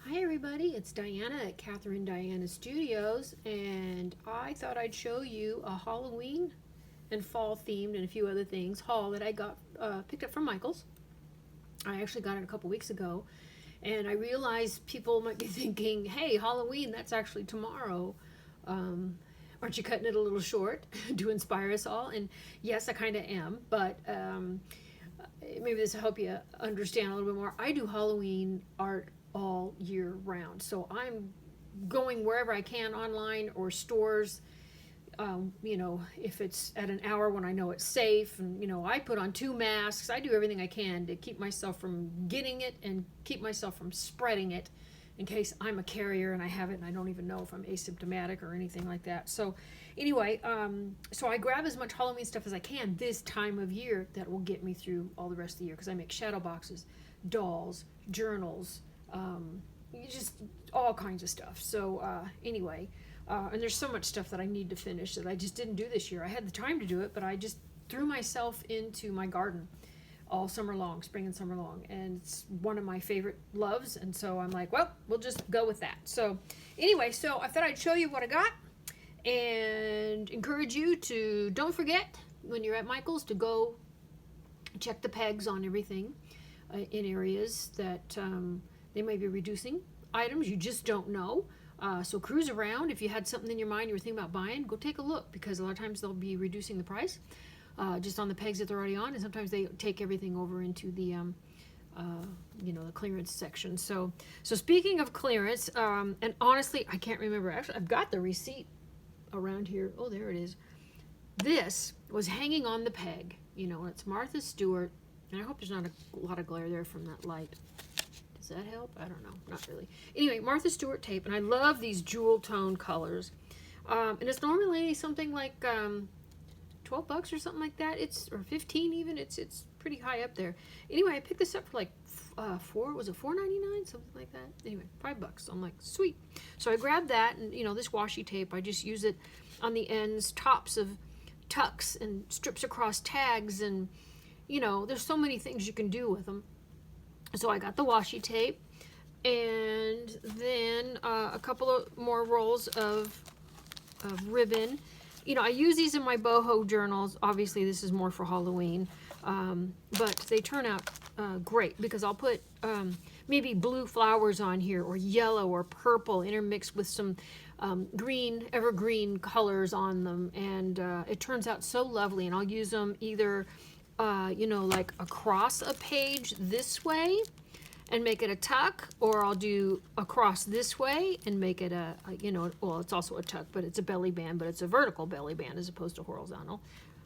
Hi everybody, it's Diana at Catherine Diana Studios, and I thought I'd show you a Halloween and fall themed and a few other things haul that I got picked up from Michaels. I actually got it a couple weeks ago, and I realized people might be thinking, hey, Halloween, that's actually tomorrow. Aren't you cutting it a little short to inspire us all? And yes, I kind of am, but maybe this will help you understand a little bit more. I do Halloween art all year round, so I'm going wherever I can online or stores. If it's at an hour when I know it's safe, and I put on 2 masks. I do everything I can to keep myself from getting it and keep myself from spreading it in case I'm a carrier and I have it and I don't even know if I'm asymptomatic or anything like that. So anyway, so I grab as much Halloween stuff as I can this time of year that will get me through all the rest of the year, because I make shadow boxes, dolls, journals, just all kinds of stuff. So anyway, and there's so much stuff that I need to finish that I just didn't do this year. I had the time to do it, but I just threw myself into my garden all summer long, spring and summer long, and it's one of my favorite loves, and so I'm like, well, we'll just go with that. So anyway, so I thought I'd show you what I got and encourage you to don't forget when you're at Michael's to go check the pegs on everything in areas that they may be reducing items. You just don't know. So cruise around. If you had something in your mind you were thinking about buying, go take a look, because a lot of times they'll be reducing the price just on the pegs that they're already on, and sometimes they take everything over into the the clearance section. So speaking of clearance, and honestly, I can't remember. Actually, I've got the receipt around here. Oh, there it is. This was hanging on the peg. It's Martha Stewart, and I hope there's not a lot of glare there from that light. Does that help? I don't know. Not really. Anyway, Martha Stewart tape, and I love these jewel tone colors. And it's normally something like $12 or something like that. Or 15 even. It's pretty high up there. Anyway, I picked this up for like $4.99, something like that. Anyway, $5. So I'm like, sweet. So I grabbed that, and this washi tape, I just use it on the ends, tops of tucks and strips across tags, and there's so many things you can do with them. So I got the washi tape, and then a couple of more rolls of ribbon. I use these in my boho journals. Obviously, this is more for Halloween, but they turn out great, because I'll put maybe blue flowers on here, or yellow or purple intermixed with some green, evergreen colors on them, and it turns out so lovely. And I'll use them either like across a page this way and make it a tuck, or I'll do across this way and make it well, it's also a tuck, but it's a belly band, but it's a vertical belly band as opposed to horizontal,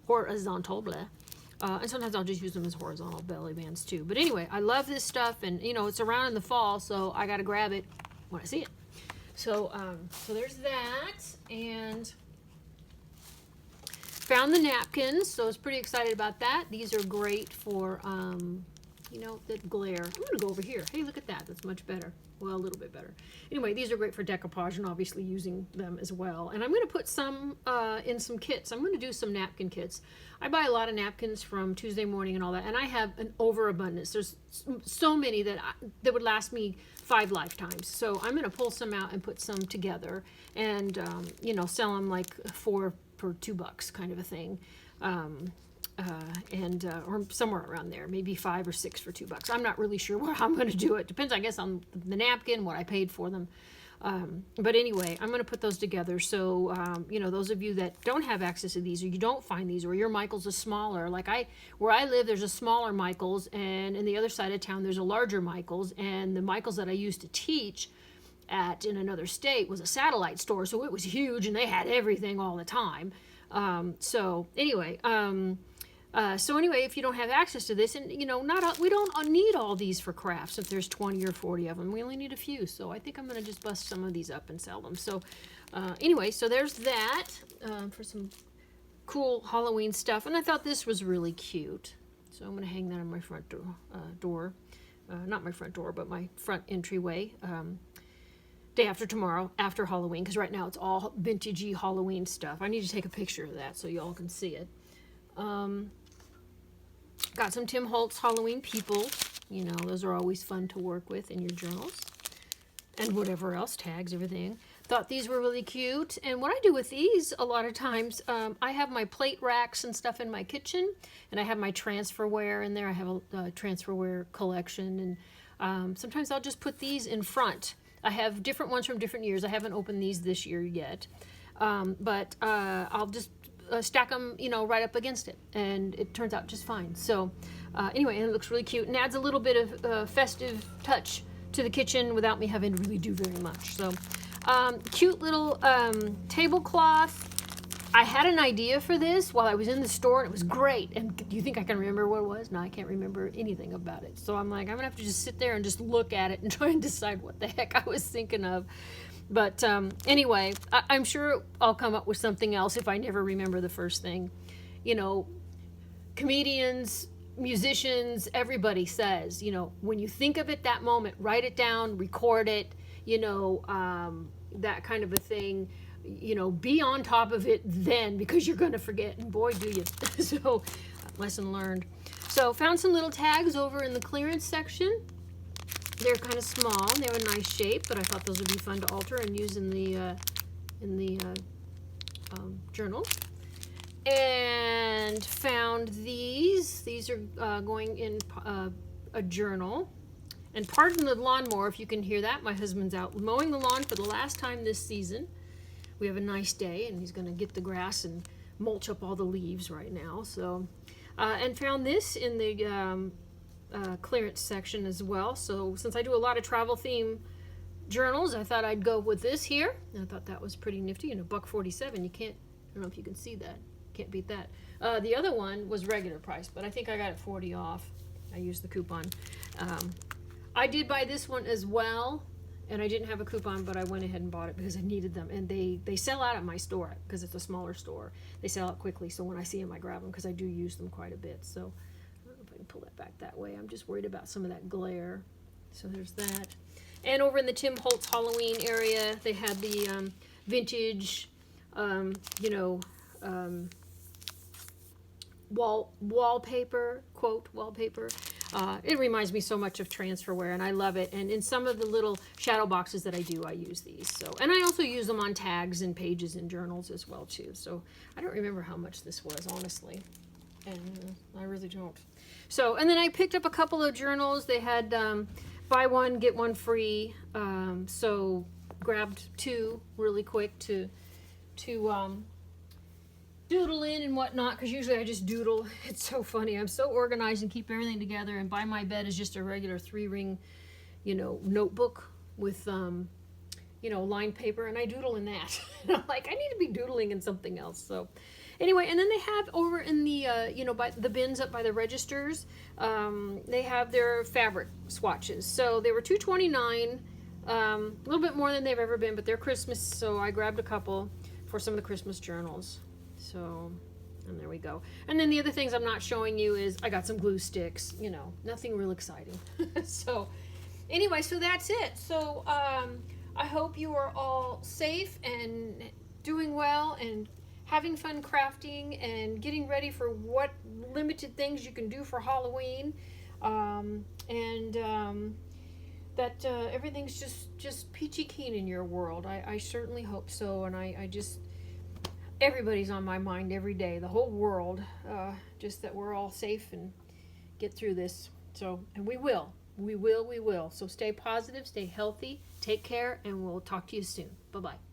blah. And sometimes I'll just use them as horizontal belly bands too. But anyway, I love this stuff, and it's around in the fall, so I gotta grab it when I see it. So there's that, and found the napkins, so I was pretty excited about that. These are great for, that glare. I'm going to go over here. Hey, look at that. That's much better. Well, a little bit better. Anyway, these are great for decoupage, and obviously using them as well. And I'm going to put some in some kits. I'm going to do some napkin kits. I buy a lot of napkins from Tuesday Morning and all that, and I have an overabundance. There's so many that would last me 5 lifetimes. So I'm going to pull some out and put some together, and sell them like for $2 kind of a thing, or somewhere around there, maybe 5 or 6 for $2. I'm not really sure how I'm going to do it. Depends, I guess, on the napkin, what I paid for them. But anyway, I'm going to put those together. So, those of you that don't have access to these, or you don't find these, or your Michael's is smaller, like where I live, there's a smaller Michael's, and in the other side of town, there's a larger Michael's, and the Michael's that I used to teach in another state was a satellite store, so it was huge, and they had everything all the time. So anyway, if you don't have access to this, and we don't need all these for crafts. If there's 20 or 40 of them, we only need a few. So I think I'm going to just bust some of these up and sell them. So so there's that for some cool Halloween stuff, and I thought this was really cute. So I'm going to hang that on my front door, not my front door, but my front entryway. Day after tomorrow, after Halloween, because right now it's all vintagey Halloween stuff. I need to take a picture of that so y'all can see it. Got some Tim Holtz Halloween people. Those are always fun to work with in your journals. and whatever else, tags, everything. Thought these were really cute. And what I do with these a lot of times, I have my plate racks and stuff in my kitchen, and I have my transferware in there. I have a transferware collection, and sometimes I'll just put these in front. I have different ones from different years. I haven't opened these this year yet, but I'll just stack them, right up against it, and it turns out just fine. So anyway, and it looks really cute and adds a little bit of festive touch to the kitchen without me having to really do very much. So cute little tablecloth. I had an idea for this while I was in the store, and it was great. And do you think I can remember what it was? No, I can't remember anything about it. So I'm like, I'm gonna have to just sit there and just look at it and try and decide what the heck I was thinking of. But anyway, I'm sure I'll come up with something else if I never remember the first thing. Comedians, musicians, everybody says, when you think of it that moment, write it down, record it, that kind of a thing. Be on top of it then, because you're going to forget, and boy, do you. So, lesson learned. So, found some little tags over in the clearance section. They're kind of small. They have a nice shape, but I thought those would be fun to alter and use in the journal. And found these. These are going in a journal. And pardon the lawnmower if you can hear that. My husband's out mowing the lawn for the last time this season. We have a nice day, and he's going to get the grass and mulch up all the leaves right now. So, and found this in the clearance section as well. So since I do a lot of travel theme journals, I thought I'd go with this here. And I thought that was pretty nifty. $1.47. You can't, I don't know if you can see that. Can't beat that. The other one was regular price, but I think I got it 40 off. I used the coupon. I did buy this one as well, and I didn't have a coupon, but I went ahead and bought it because I needed them. And they sell out at my store because it's a smaller store. They sell out quickly, so when I see them, I grab them because I do use them quite a bit. So I don't know if I can pull that back that way. I'm just worried about some of that glare. So there's that. And over in the Tim Holtz Halloween area, they had the vintage, wallpaper, quote, wallpaper. It reminds me so much of transferware, and I love it. And in some of the little shadow boxes that I do, I use these. So, and I also use them on tags and pages and journals as well too. So I don't remember how much this was, honestly, and I really don't. So, and then I picked up a couple of journals. They had buy one get one free. So grabbed two really quick to doodle in and whatnot, because usually I just doodle. It's so funny. I'm so organized and keep everything together, and by my bed is just a regular 3-ring, notebook with, lined paper, and I doodle in that. And I'm like, I need to be doodling in something else. So anyway, and then they have over in the, by the bins up by the registers, they have their fabric swatches. So they were $2.29, a little bit more than they've ever been, but they're Christmas, so I grabbed a couple for some of the Christmas journals. So, and there we go. And then the other things I'm not showing you is I got some glue sticks, nothing real exciting. So anyway, so that's it. So I hope you are all safe and doing well and having fun crafting and getting ready for what limited things you can do for Halloween. That everything's just peachy keen in your world. I certainly hope so. And I just... everybody's on my mind every day, the whole world, just that we're all safe and get through this. So, and we will. So stay positive, stay healthy, take care, and we'll talk to you soon. Bye-bye.